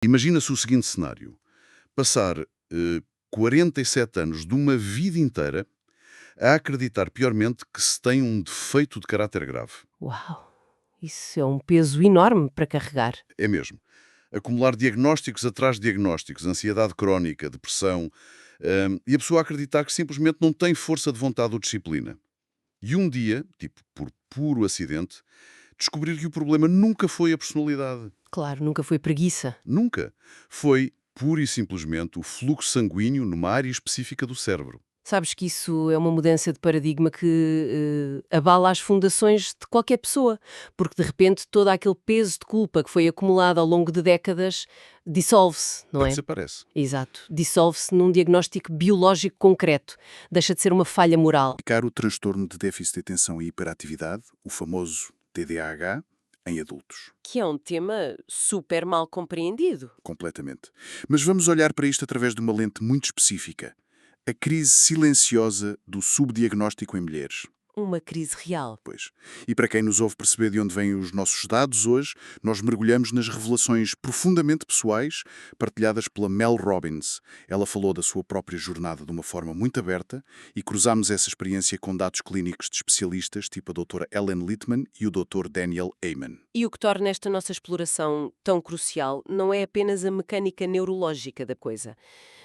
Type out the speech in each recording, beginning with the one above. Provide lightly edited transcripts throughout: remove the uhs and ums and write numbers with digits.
Imagina-se o seguinte cenário. Passar 47 anos de uma vida inteira a acreditar piormente que se tem um defeito de caráter grave. Uau! Isso é um peso enorme para carregar. É mesmo. Acumular diagnósticos atrás de diagnósticos, ansiedade crónica, depressão, e a pessoa acreditar que simplesmente não tem força de vontade ou disciplina. E um dia, tipo por puro acidente, descobrir que o problema nunca foi a personalidade. Claro, nunca foi preguiça. Nunca. Foi, pura e simplesmente, o fluxo sanguíneo numa área específica do cérebro. Sabes que isso é uma mudança de paradigma que abala as fundações de qualquer pessoa, porque de repente todo aquele peso de culpa que foi acumulado ao longo de décadas dissolve-se, não é? Parece. Exato. Dissolve-se num diagnóstico biológico concreto. Deixa de ser uma falha moral. Explicar o transtorno de déficit de atenção e hiperatividade, o famoso TDAH, em adultos. Que é um tema super mal compreendido. Completamente. Mas vamos olhar para isto através de uma lente muito específica. A crise silenciosa do subdiagnóstico em mulheres. Uma crise real. Pois. E para quem nos ouve perceber de onde vêm os nossos dados hoje, nós mergulhamos nas revelações profundamente pessoais partilhadas pela Mel Robbins. Ela falou da sua própria jornada de uma forma muito aberta e cruzámos essa experiência com dados clínicos de especialistas tipo a doutora Ellen Littman e o Dr. Daniel Amen. E o que torna esta nossa exploração tão crucial não é apenas a mecânica neurológica da coisa.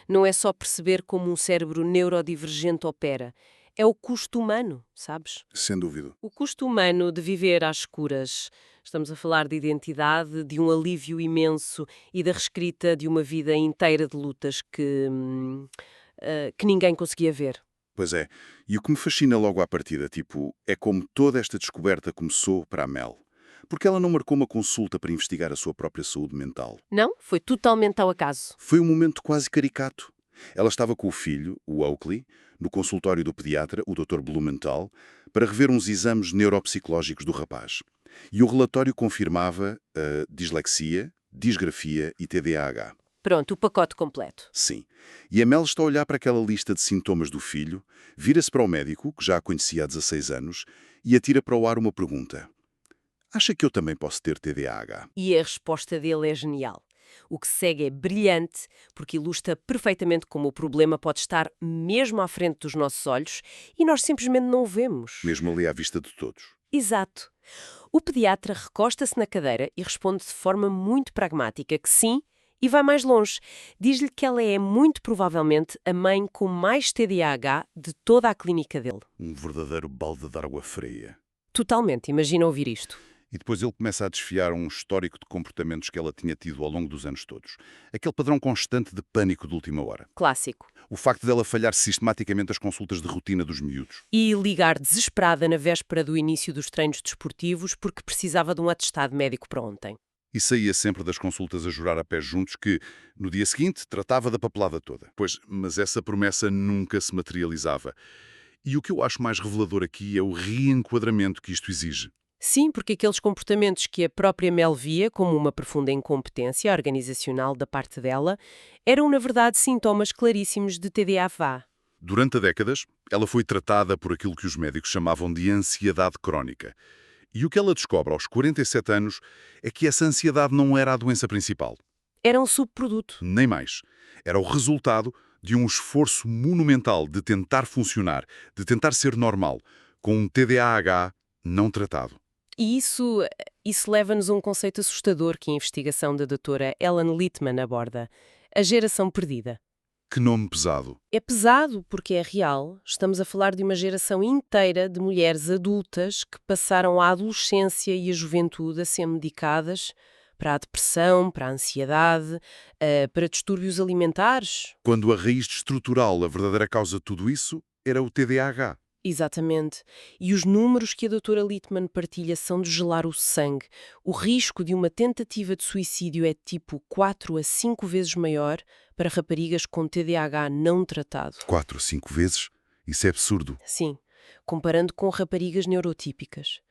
Não é só perceber como um cérebro neurodivergente opera. É o custo humano, sabes? Sem dúvida. O custo humano de viver às escuras. Estamos a falar de identidade, de um alívio imenso e da reescrita de uma vida inteira de lutas que ninguém conseguia ver. Pois é. E o que me fascina logo à partida, é como toda esta descoberta começou para a Mel. Porque ela não marcou uma consulta para investigar a sua própria saúde mental. Não, foi totalmente ao acaso. Foi um momento quase caricato. Ela estava com o filho, o Oakley, no consultório do pediatra, o Dr. Blumenthal, para rever uns exames neuropsicológicos do rapaz. E o relatório confirmava dislexia, disgrafia e TDAH. Pronto, o pacote completo. Sim. E a Mel está a olhar para aquela lista de sintomas do filho, vira-se para o médico, que já a conhecia há 16 anos, e atira para o ar uma pergunta. Acha que eu também posso ter TDAH? E a resposta dele é genial. O que segue é brilhante, porque ilustra perfeitamente como o problema pode estar mesmo à frente dos nossos olhos e nós simplesmente não o vemos. Mesmo ali à vista de todos. Exato. O pediatra recosta-se na cadeira e responde de forma muito pragmática que sim, e vai mais longe. Diz-lhe que ela é muito provavelmente a mãe com mais TDAH de toda a clínica dele. Um verdadeiro balde de água fria. Totalmente, imagina ouvir isto. E depois ele começa a desfiar um histórico de comportamentos que ela tinha tido ao longo dos anos todos. Aquele padrão constante de pânico de última hora. Clássico. O facto dela falhar sistematicamente as consultas de rotina dos miúdos. E ligar desesperada na véspera do início dos treinos desportivos porque precisava de um atestado médico para ontem. E saía sempre das consultas a jurar a pés juntos que, no dia seguinte, tratava da papelada toda. Pois, mas essa promessa nunca se materializava. E o que eu acho mais revelador aqui é o reenquadramento que isto exige. Sim, porque aqueles comportamentos que a própria Mel via como uma profunda incompetência organizacional da parte dela eram, na verdade, sintomas claríssimos de TDAH. Durante décadas, ela foi tratada por aquilo que os médicos chamavam de ansiedade crónica. E o que ela descobre aos 47 anos é que essa ansiedade não era a doença principal. Era um subproduto. Nem mais. Era o resultado de um esforço monumental de tentar funcionar, de tentar ser normal, com um TDAH não tratado. E isso leva-nos a um conceito assustador que a investigação da doutora Ellen Littman aborda: a geração perdida. Que nome pesado. É pesado porque é real. Estamos a falar de uma geração inteira de mulheres adultas que passaram a adolescência e a juventude a ser medicadas para a depressão, para a ansiedade, para distúrbios alimentares. Quando a raiz estrutural, a verdadeira causa de tudo isso, era o TDAH. Exatamente. E os números que a doutora Littman partilha são de gelar o sangue. O risco de uma tentativa de suicídio é tipo 4 a 5 vezes maior para raparigas com TDAH não tratado. 4 ou 5 vezes? Isso é absurdo. Sim, comparando com raparigas neurotípicas.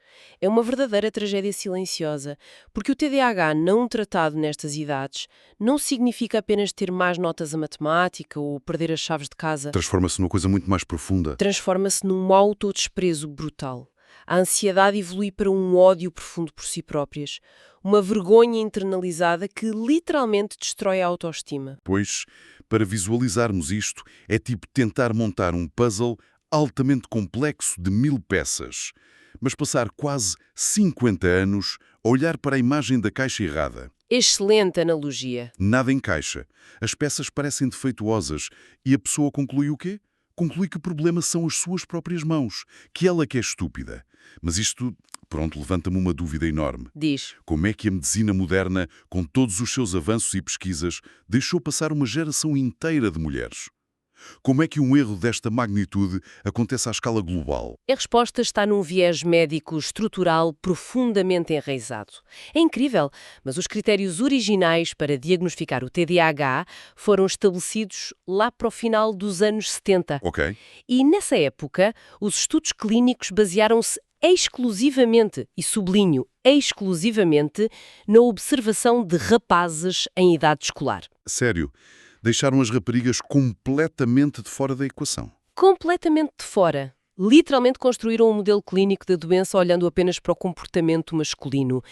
É uma verdadeira tragédia silenciosa, porque o TDAH não tratado nestas idades não significa apenas ter más notas a matemática ou perder as chaves de casa. Transforma-se numa coisa muito mais profunda. Transforma-se num autodesprezo brutal. A ansiedade evolui para um ódio profundo por si próprias, Uma vergonha internalizada que literalmente destrói a autoestima. Pois, para visualizarmos isto, é tipo tentar montar um puzzle altamente complexo de 1000 peças, mas passar quase 50 anos a olhar para a imagem da caixa errada. Excelente analogia. Nada encaixa. As peças parecem defeituosas e a pessoa conclui o quê? Conclui que o problema são as suas próprias mãos, que ela que é estúpida. Mas isto, pronto, levanta-me uma dúvida enorme. Diz. Como é que a medicina moderna, com todos os seus avanços e pesquisas, deixou passar uma geração inteira de mulheres? Como é que um erro desta magnitude acontece à escala global? A resposta está num viés médico estrutural profundamente enraizado. É incrível, mas os critérios originais para diagnosticar o TDAH foram estabelecidos lá para o final dos anos 70. Ok. E nessa época, os estudos clínicos basearam-se exclusivamente, e sublinho, exclusivamente, na observação de rapazes em idade escolar. Sério, deixaram as raparigas completamente de fora da equação. Completamente de fora. Literalmente construíram um modelo clínico da doença olhando apenas para o comportamento masculino.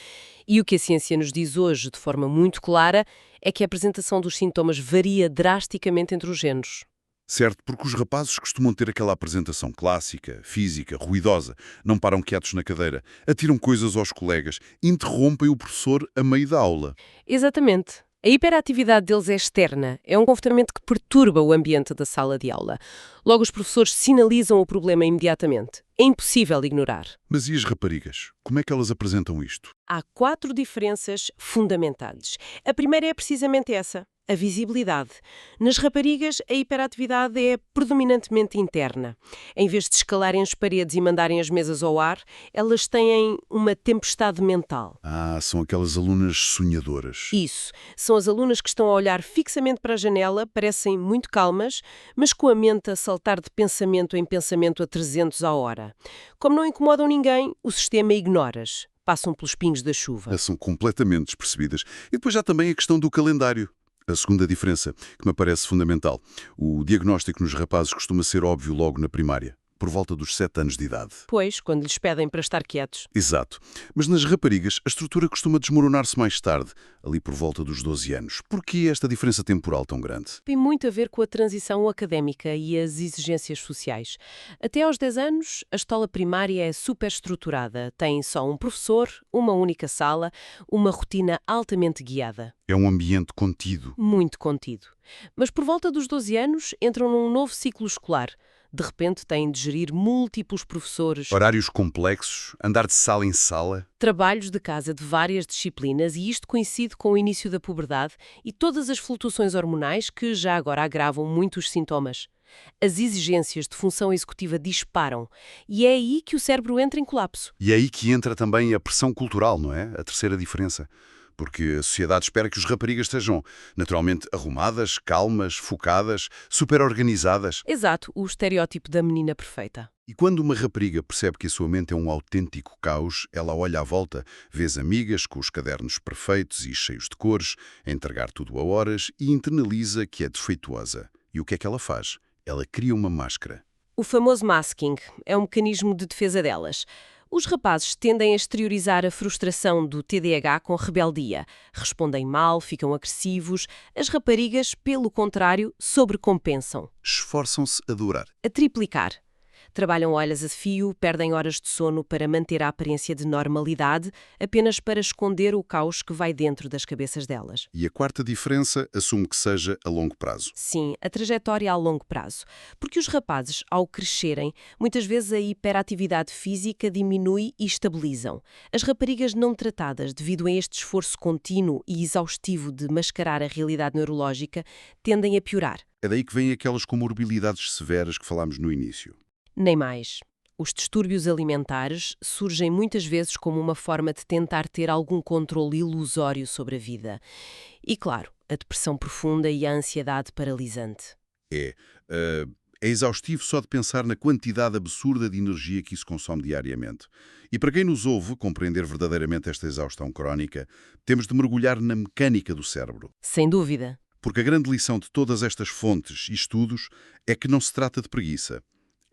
E o que a ciência nos diz hoje, de forma muito clara, é que a apresentação dos sintomas varia drasticamente entre os géneros. Certo, porque os rapazes costumam ter aquela apresentação clássica, física, ruidosa, não param quietos na cadeira, atiram coisas aos colegas, interrompem o professor a meio da aula. Exatamente. A hiperatividade deles é externa, é um comportamento que perturba o ambiente da sala de aula. Logo, os professores sinalizam o problema imediatamente. É impossível ignorar. Mas e as raparigas? Como é que elas apresentam isto? Há 4 diferenças fundamentais. A primeira é precisamente essa, a visibilidade. Nas raparigas, a hiperatividade é predominantemente interna. Em vez de escalarem as paredes e mandarem as mesas ao ar, elas têm uma tempestade mental. Ah, são aquelas alunas sonhadoras. Isso. São as alunas que estão a olhar fixamente para a janela, parecem muito calmas, mas com a mente a saltar de pensamento em pensamento a 300 a hora. Como não incomodam ninguém, o sistema ignora-as. Passam pelos pingos da chuva. São completamente despercebidas. E depois já também a questão do calendário. A segunda diferença, que me parece fundamental. O diagnóstico nos rapazes costuma ser óbvio logo na primária, por volta dos 7 anos de idade. Pois, quando lhes pedem para estar quietos. Exato. Mas nas raparigas, a estrutura costuma desmoronar-se mais tarde, ali por volta dos 12 anos. Por que esta diferença temporal tão grande? Tem muito a ver com a transição académica e as exigências sociais. Até aos 10 anos, a escola primária é super estruturada. Tem só um professor, uma única sala, uma rotina altamente guiada. É um ambiente contido. Muito contido. Mas por volta dos 12 anos, entram num novo ciclo escolar. De repente têm de gerir múltiplos professores, Horários complexos, andar de sala em sala. trabalhos de casa de várias disciplinas e isto coincide com o início da puberdade e todas as flutuações hormonais que já agora agravam muito os sintomas. As exigências de função executiva disparam e é aí que o cérebro entra em colapso. E é aí que entra também a pressão cultural, não é? A terceira diferença. Porque a sociedade espera que os raparigas estejam naturalmente arrumadas, calmas, focadas, super organizadas. Exato, o estereótipo da menina perfeita. E quando uma rapariga percebe que a sua mente é um autêntico caos, ela olha à volta, vê as amigas com os cadernos perfeitos e cheios de cores, a entregar tudo a horas e internaliza que é defeituosa. E o que é que ela faz? Ela cria uma máscara. O famoso masking é um mecanismo de defesa delas. Os rapazes tendem a exteriorizar a frustração do TDAH com rebeldia. Respondem mal, ficam agressivos. As raparigas, pelo contrário, sobrecompensam. Esforçam-se a durar. A triplicar. Trabalham horas a fio, perdem horas de sono para manter a aparência de normalidade, apenas para esconder o caos que vai dentro das cabeças delas. E a quarta diferença assume que seja a longo prazo. Sim, a trajetória a longo prazo. Porque os rapazes, ao crescerem, muitas vezes a hiperatividade física diminui e estabilizam. As raparigas não tratadas, devido a este esforço contínuo e exaustivo de mascarar a realidade neurológica, tendem a piorar. É daí que vêm aquelas comorbilidades severas que falámos no início. Nem mais. Os distúrbios alimentares surgem muitas vezes como uma forma de tentar ter algum controle ilusório sobre a vida. E, claro, a depressão profunda e a ansiedade paralisante. É exaustivo só de pensar na quantidade absurda de energia que isso consome diariamente. E para quem nos ouve compreender verdadeiramente esta exaustão crónica, temos de mergulhar na mecânica do cérebro. Sem dúvida. Porque a grande lição de todas estas fontes e estudos é que não se trata de preguiça.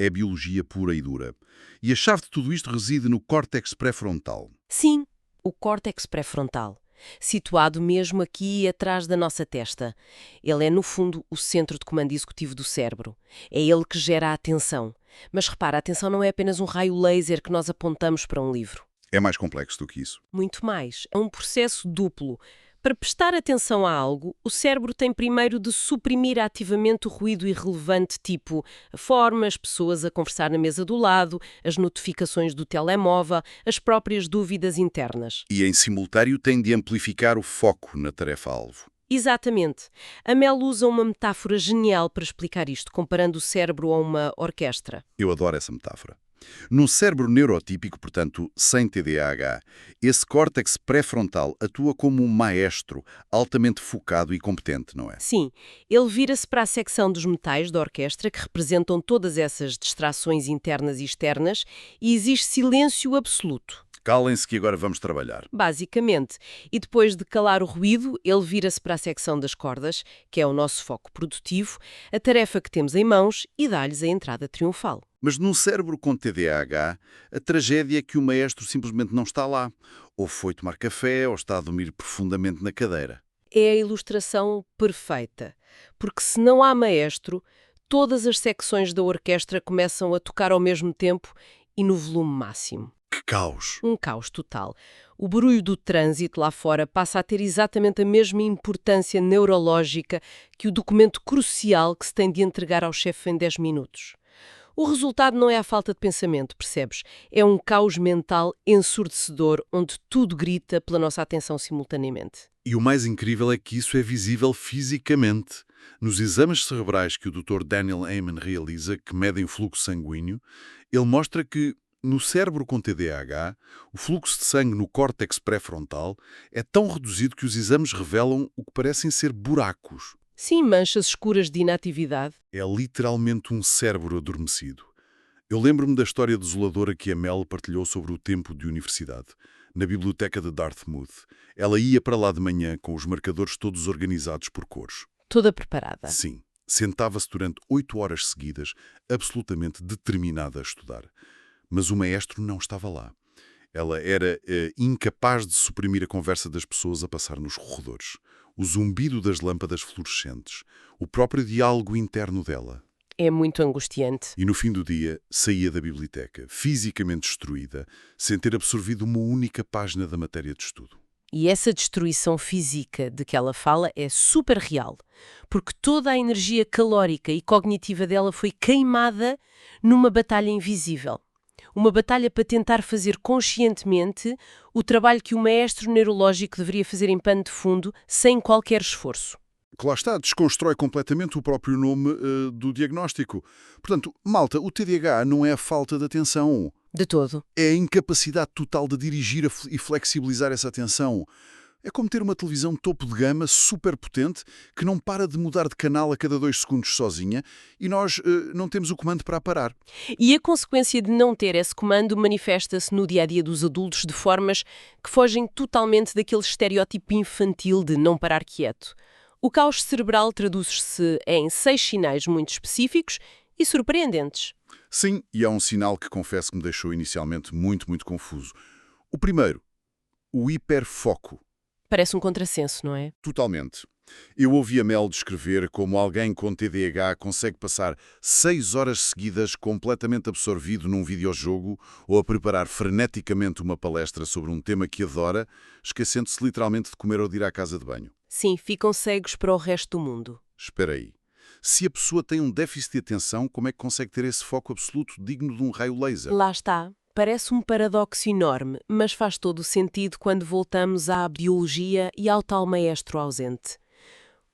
É biologia pura e dura. E a chave de tudo isto reside no córtex pré-frontal. Sim, O córtex pré-frontal, situado mesmo aqui atrás da nossa testa. Ele é, no fundo, o centro de comando executivo do cérebro. É ele que gera a atenção. Mas repara, a atenção não é apenas um raio laser que nós apontamos para um livro. É mais complexo do que isso. Muito mais. É um processo duplo. Para prestar atenção a algo, o cérebro tem primeiro de suprimir ativamente o ruído irrelevante, tipo a forma, as pessoas a conversar na mesa do lado, as notificações do telemóvel, as próprias dúvidas internas. E em simultâneo tem de amplificar o foco na tarefa-alvo. Exatamente. A Mel usa uma metáfora genial para explicar isto, comparando o cérebro a uma orquestra. Eu adoro essa metáfora. Num cérebro neurotípico, portanto, sem TDAH, esse córtex pré-frontal atua como um maestro altamente focado e competente, não é? Sim, ele vira-se para a secção dos metais da orquestra, que representam todas essas distrações internas e externas, e exige silêncio absoluto. Calem-se que agora vamos trabalhar. Basicamente. E depois de calar o ruído, ele vira-se para a secção das cordas, que é o nosso foco produtivo, a tarefa que temos em mãos, e dá-lhes a entrada triunfal. Mas num cérebro com TDAH, a tragédia é que o maestro simplesmente não está lá. Ou foi tomar café, ou está a dormir profundamente na cadeira. É a ilustração perfeita. Porque se não há maestro, todas as secções da orquestra começam a tocar ao mesmo tempo e no volume máximo. Que caos! Um caos total. O barulho do trânsito lá fora passa a ter exatamente a mesma importância neurológica que o documento crucial que se tem de entregar ao chefe em 10 minutos. O resultado não é a falta de pensamento, percebes? É um caos mental ensurdecedor, onde tudo grita pela nossa atenção simultaneamente. E o mais incrível é que isso é visível fisicamente. Nos exames cerebrais que o Dr. Daniel Amen realiza, que medem o fluxo sanguíneo, ele mostra que, no cérebro com TDAH, o fluxo de sangue no córtex pré-frontal é tão reduzido que os exames revelam o que parecem ser buracos. Sim, manchas escuras de inatividade. É literalmente um cérebro adormecido. Eu lembro-me da história desoladora que a Mel partilhou sobre o tempo de universidade, na biblioteca de Dartmouth. Ela ia para lá de manhã com os marcadores todos organizados por cores. Toda preparada. Sim, sentava-se durante 8 horas seguidas, absolutamente determinada a estudar. Mas o maestro não estava lá. Ela era incapaz de suprimir a conversa das pessoas a passar nos corredores, o zumbido das lâmpadas fluorescentes, o próprio diálogo interno dela. É muito angustiante. E no fim do dia, saía da biblioteca, fisicamente destruída, sem ter absorvido uma única página da matéria de estudo. E essa destruição física de que ela fala é super real, porque toda a energia calórica e cognitiva dela foi queimada numa batalha invisível. Uma batalha para tentar fazer conscientemente o trabalho que o maestro neurológico deveria fazer em pano de fundo, sem qualquer esforço. Que lá está, desconstrói completamente o próprio nome do diagnóstico. Portanto, malta, o TDAH não é a falta de atenção. De todo. É a incapacidade total de dirigir e flexibilizar essa atenção. É como ter uma televisão topo de gama, super potente, que não para de mudar de canal a cada 2 segundos sozinha e nós não temos o comando para a parar. E a consequência de não ter esse comando manifesta-se no dia-a-dia dos adultos de formas que fogem totalmente daquele estereótipo infantil de não parar quieto. O caos cerebral traduz-se em 6 sinais muito específicos e surpreendentes. Sim, e há um sinal que confesso que me deixou inicialmente muito confuso. O primeiro, o hiperfoco. Parece um contrassenso, não é? Totalmente. Eu ouvi a Mel descrever como alguém com TDAH consegue passar 6 horas seguidas completamente absorvido num videojogo ou a preparar freneticamente uma palestra sobre um tema que adora, esquecendo-se literalmente de comer ou de ir à casa de banho. Sim, ficam cegos para o resto do mundo. Espera aí. Se a pessoa tem um déficit de atenção, como é que consegue ter esse foco absoluto digno de um raio laser? Lá está. Parece um paradoxo enorme, mas faz todo o sentido quando voltamos à biologia e ao tal maestro ausente.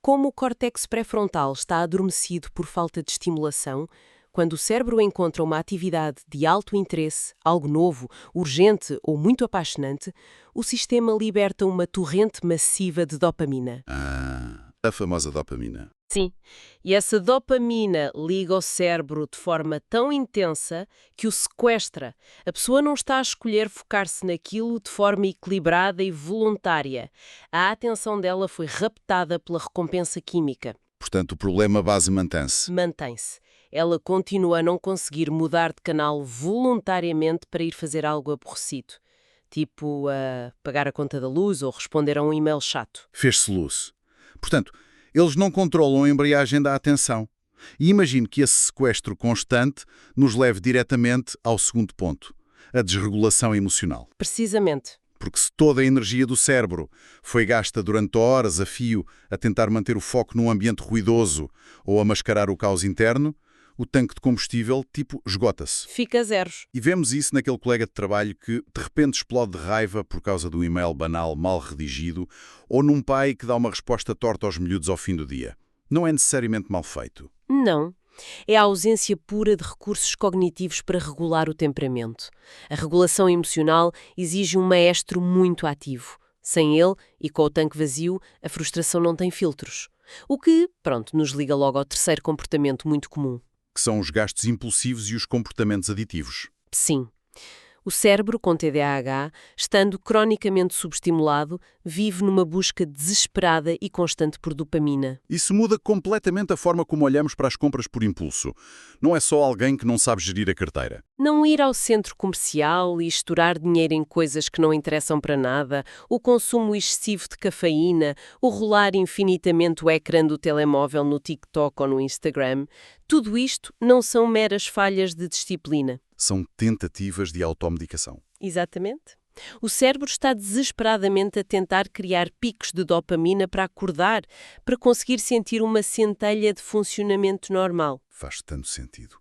Como o córtex pré-frontal está adormecido por falta de estimulação, quando o cérebro encontra uma atividade de alto interesse, algo novo, urgente ou muito apaixonante, o sistema liberta uma torrente massiva de dopamina. A famosa dopamina. Sim, e essa dopamina liga o cérebro de forma tão intensa que o sequestra. A pessoa não está a escolher focar-se naquilo de forma equilibrada e voluntária. A atenção dela foi raptada pela recompensa química. Portanto, o problema base mantém-se. Mantém-se. Ela continua a não conseguir mudar de canal voluntariamente para ir fazer algo aborrecido. tipo pagar a conta da luz ou responder a um e-mail chato. Fez-se luz. Portanto, eles não controlam a embreagem da atenção. E imagino que esse sequestro constante nos leve diretamente ao segundo ponto, a desregulação emocional. Precisamente. Porque se toda a energia do cérebro foi gasta durante horas a fio a tentar manter o foco num ambiente ruidoso ou a mascarar o caos interno, o tanque de combustível, tipo, esgota-se. Fica zeros. E vemos isso naquele colega de trabalho que, de repente, explode de raiva por causa do e-mail banal mal redigido ou num pai que dá uma resposta torta aos miúdos ao fim do dia. Não é necessariamente mal feito. Não. É a ausência pura de recursos cognitivos para regular o temperamento. A regulação emocional exige um maestro muito ativo. Sem ele, e com o tanque vazio, a frustração não tem filtros. O que, pronto, nos liga logo ao terceiro comportamento muito comum. Que são os gastos impulsivos e os comportamentos aditivos. Sim. O cérebro, com TDAH, estando cronicamente subestimulado, vive numa busca desesperada e constante por dopamina. Isso muda completamente a forma como olhamos para as compras por impulso. Não é só alguém que não sabe gerir a carteira. Não ir ao centro comercial e estourar dinheiro em coisas que não interessam para nada, o consumo excessivo de cafeína, o rolar infinitamente o ecrã do telemóvel no TikTok ou no Instagram, tudo isto não são meras falhas de disciplina. São tentativas de automedicação. Exatamente. O cérebro está desesperadamente a tentar criar picos de dopamina para acordar, para conseguir sentir uma centelha de funcionamento normal. Faz tanto sentido.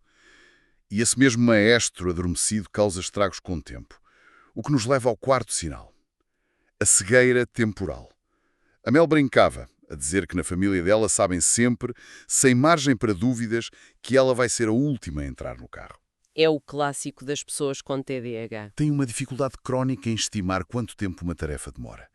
E esse mesmo maestro adormecido causa estragos com o tempo. O que nos leva ao quarto sinal. A cegueira temporal. A Mel brincava a dizer que na família dela sabem sempre, sem margem para dúvidas, que ela vai ser a última a entrar no carro. É o clássico das pessoas com TDAH. Tem uma dificuldade crónica em estimar quanto tempo uma tarefa demora.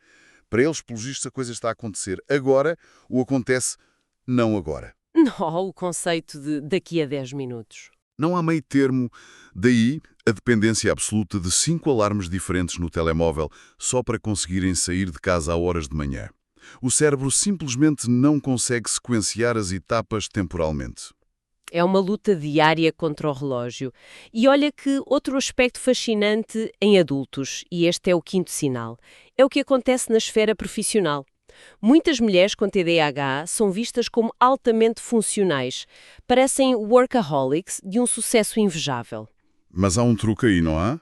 Para eles, pelos vistos, a coisa está a acontecer agora ou acontece não agora. Não, o conceito de daqui a 10 minutos. Não há meio termo, daí a dependência absoluta de 5 alarmes diferentes no telemóvel só para conseguirem sair de casa a horas de manhã. O cérebro simplesmente não consegue sequenciar as etapas temporalmente. É uma luta diária contra o relógio. E olha que outro aspecto fascinante em adultos, e este é o quinto sinal, é o que acontece na esfera profissional. Muitas mulheres com TDAH são vistas como altamente funcionais. Parecem workaholics de um sucesso invejável. Mas há um truque aí, não há?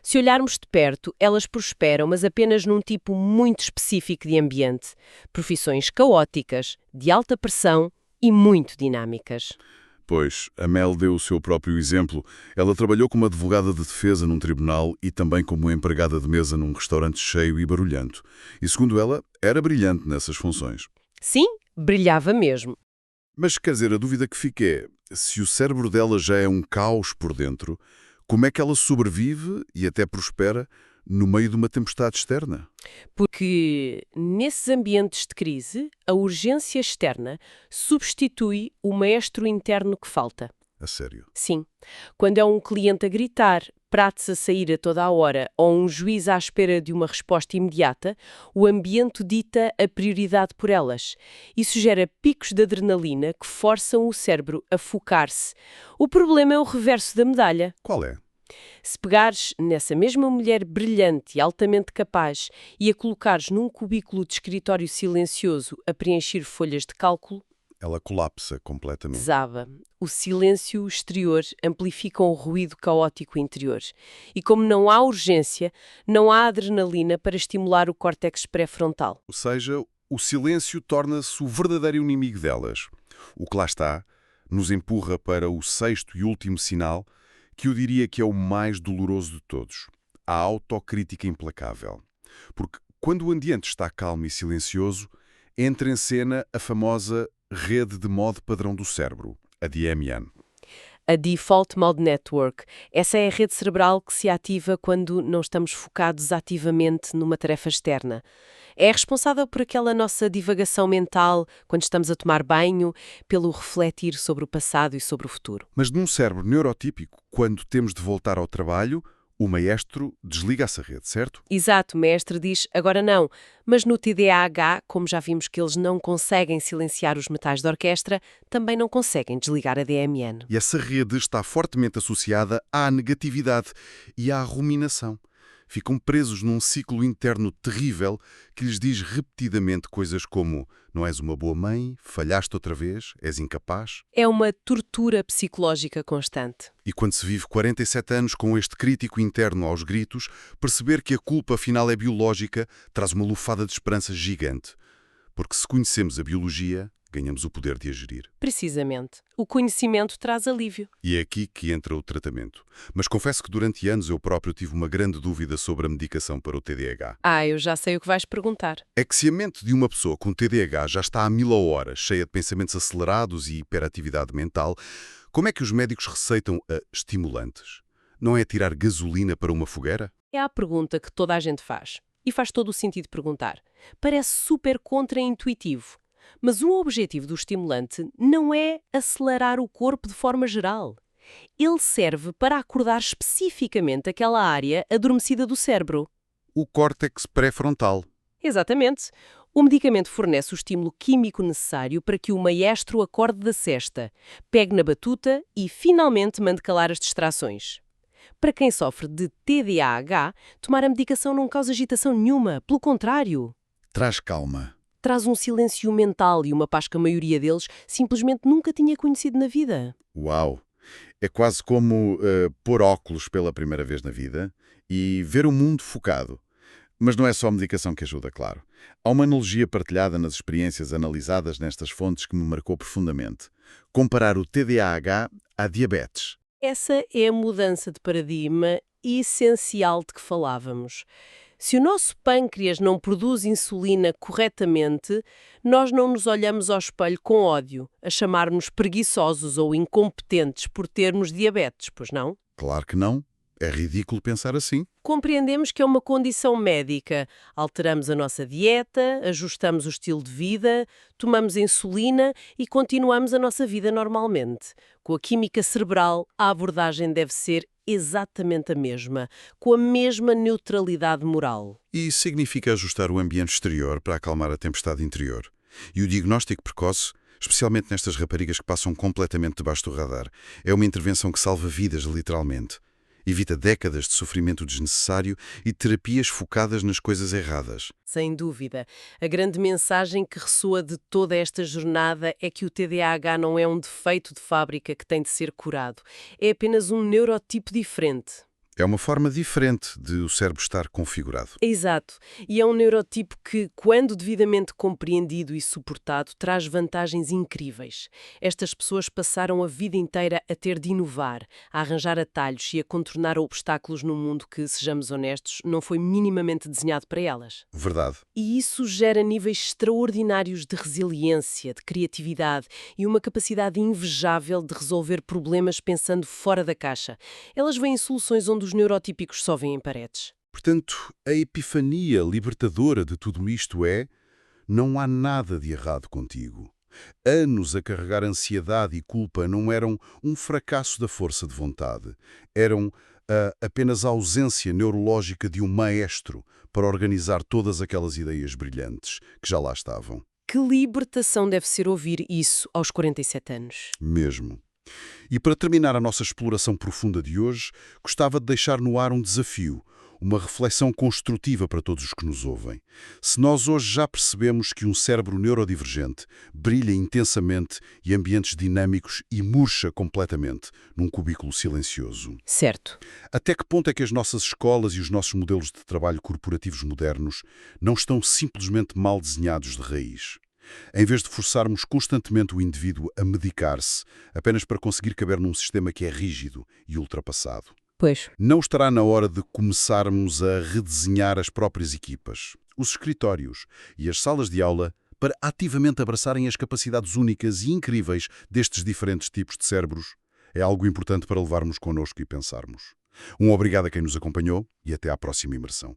Se olharmos de perto, elas prosperam, mas apenas num tipo muito específico de ambiente. Profissões caóticas, de alta pressão e muito dinâmicas. Pois, a Mel deu o seu próprio exemplo. Ela trabalhou como advogada de defesa num tribunal e também como empregada de mesa num restaurante cheio e barulhento. E, segundo ela, era brilhante nessas funções. Sim, brilhava mesmo. Mas, quer dizer, a dúvida que fica é, se o cérebro dela já é um caos por dentro, como é que ela sobrevive e até prospera no meio de uma tempestade externa? Porque nesses ambientes de crise, a urgência externa substitui o maestro interno que falta. A sério. Sim. Quando é um cliente a gritar, pratos a sair a toda a hora ou um juiz à espera de uma resposta imediata, o ambiente dita a prioridade por elas. Isso gera picos de adrenalina que forçam o cérebro a focar-se. O problema é o reverso da medalha. Qual é? Se pegares nessa mesma mulher brilhante e altamente capaz e a colocares num cubículo de escritório silencioso a preencher folhas de cálculo, Ela colapsa completamente. desaba. O silêncio exterior amplifica o ruído caótico interior. E como não há urgência, não há adrenalina para estimular o córtex pré-frontal. Ou seja, o silêncio torna-se o verdadeiro inimigo delas. O que lá está nos empurra para o sexto e último sinal, que eu diria que é o mais doloroso de todos. A autocrítica implacável. Porque quando o ambiente está calmo e silencioso, entra em cena a famosa rede de modo padrão do cérebro, a DMN. A Default Mode Network. Essa é a rede cerebral que se ativa quando não estamos focados ativamente numa tarefa externa. É responsável por aquela nossa divagação mental quando estamos a tomar banho, pelo refletir sobre o passado e sobre o futuro. Mas num cérebro neurotípico, quando temos de voltar ao trabalho, o maestro desliga essa rede, certo? Exato, o mestre diz, agora não. Mas no TDAH, como já vimos que eles não conseguem silenciar os metais da orquestra, também não conseguem desligar a DMN. E essa rede está fortemente associada à negatividade e à ruminação. Ficam presos num ciclo interno terrível que lhes diz repetidamente coisas como: não és uma boa mãe, falhaste outra vez, és incapaz. É uma tortura psicológica constante. E quando se vive 47 anos com este crítico interno aos gritos, perceber que a culpa afinal é biológica traz uma lufada de esperança gigante. Porque se conhecemos a biologia, ganhamos o poder de a gerir. Precisamente. O conhecimento traz alívio. E é aqui que entra o tratamento. Mas confesso que durante anos eu próprio tive uma grande dúvida sobre a medicação para o TDAH. Eu já sei o que vais perguntar. É que se a mente de uma pessoa com TDAH já está a 1000 a hora, cheia de pensamentos acelerados e hiperatividade mental, como é que os médicos receitam estimulantes? Não é tirar gasolina para uma fogueira? É a pergunta que toda a gente faz. E faz todo o sentido perguntar. Parece super contraintuitivo. Mas o objetivo do estimulante não é acelerar o corpo de forma geral. Ele serve para acordar especificamente aquela área adormecida do cérebro. O córtex pré-frontal. Exatamente. O medicamento fornece o estímulo químico necessário para que o maestro acorde da sesta, pegue na batuta e, finalmente, mande calar as distrações. Para quem sofre de TDAH, tomar a medicação não causa agitação nenhuma, pelo contrário. Traz calma. Traz um silêncio mental e uma paz que a maioria deles simplesmente nunca tinha conhecido na vida. Uau! É quase como pôr óculos pela primeira vez na vida e ver o mundo focado. Mas não é só a medicação que ajuda, claro. Há uma analogia partilhada nas experiências analisadas nestas fontes que me marcou profundamente. Comparar o TDAH à diabetes. Essa é a mudança de paradigma essencial de que falávamos. Se o nosso pâncreas não produz insulina corretamente, nós não nos olhamos ao espelho com ódio, a chamar-nos preguiçosos ou incompetentes por termos diabetes, pois não? Claro que não. É ridículo pensar assim. Compreendemos que é uma condição médica. Alteramos a nossa dieta, ajustamos o estilo de vida, tomamos insulina e continuamos a nossa vida normalmente. Com a química cerebral, a abordagem deve ser exatamente a mesma, com a mesma neutralidade moral. E isso significa ajustar o ambiente exterior para acalmar a tempestade interior. E o diagnóstico precoce, especialmente nestas raparigas que passam completamente debaixo do radar, é uma intervenção que salva vidas, literalmente. Evita décadas de sofrimento desnecessário e terapias focadas nas coisas erradas. Sem dúvida. A grande mensagem que ressoa de toda esta jornada é que o TDAH não é um defeito de fábrica que tem de ser curado. É apenas um neurotipo diferente. É uma forma diferente de o cérebro estar configurado. Exato. E é um neurotipo que, quando devidamente compreendido e suportado, traz vantagens incríveis. Estas pessoas passaram a vida inteira a ter de inovar, a arranjar atalhos e a contornar obstáculos num mundo que, sejamos honestos, não foi minimamente desenhado para elas. Verdade. E isso gera níveis extraordinários de resiliência, de criatividade e uma capacidade invejável de resolver problemas pensando fora da caixa. Elas veem soluções onde os neurotípicos só veem paredes. Portanto, a epifania libertadora de tudo isto é: não há nada de errado contigo. Anos a carregar ansiedade e culpa não eram um fracasso da força de vontade. Eram apenas a ausência neurológica de um maestro para organizar todas aquelas ideias brilhantes que já lá estavam. Que libertação deve ser ouvir isso aos 47 anos. Mesmo. E para terminar a nossa exploração profunda de hoje, gostava de deixar no ar um desafio, uma reflexão construtiva para todos os que nos ouvem. Se nós hoje já percebemos que um cérebro neurodivergente brilha intensamente e ambientes dinâmicos e murcha completamente num cubículo silencioso, Certo. até que ponto é que as nossas escolas e os nossos modelos de trabalho corporativos modernos não estão simplesmente mal desenhados de raiz? Em vez de forçarmos constantemente o indivíduo a medicar-se apenas para conseguir caber num sistema que é rígido e ultrapassado. Pois. Não estará na hora de começarmos a redesenhar as próprias equipas, os escritórios e as salas de aula para ativamente abraçarem as capacidades únicas e incríveis destes diferentes tipos de cérebros? É algo importante para levarmos connosco e pensarmos. Um obrigado a quem nos acompanhou e até à próxima imersão.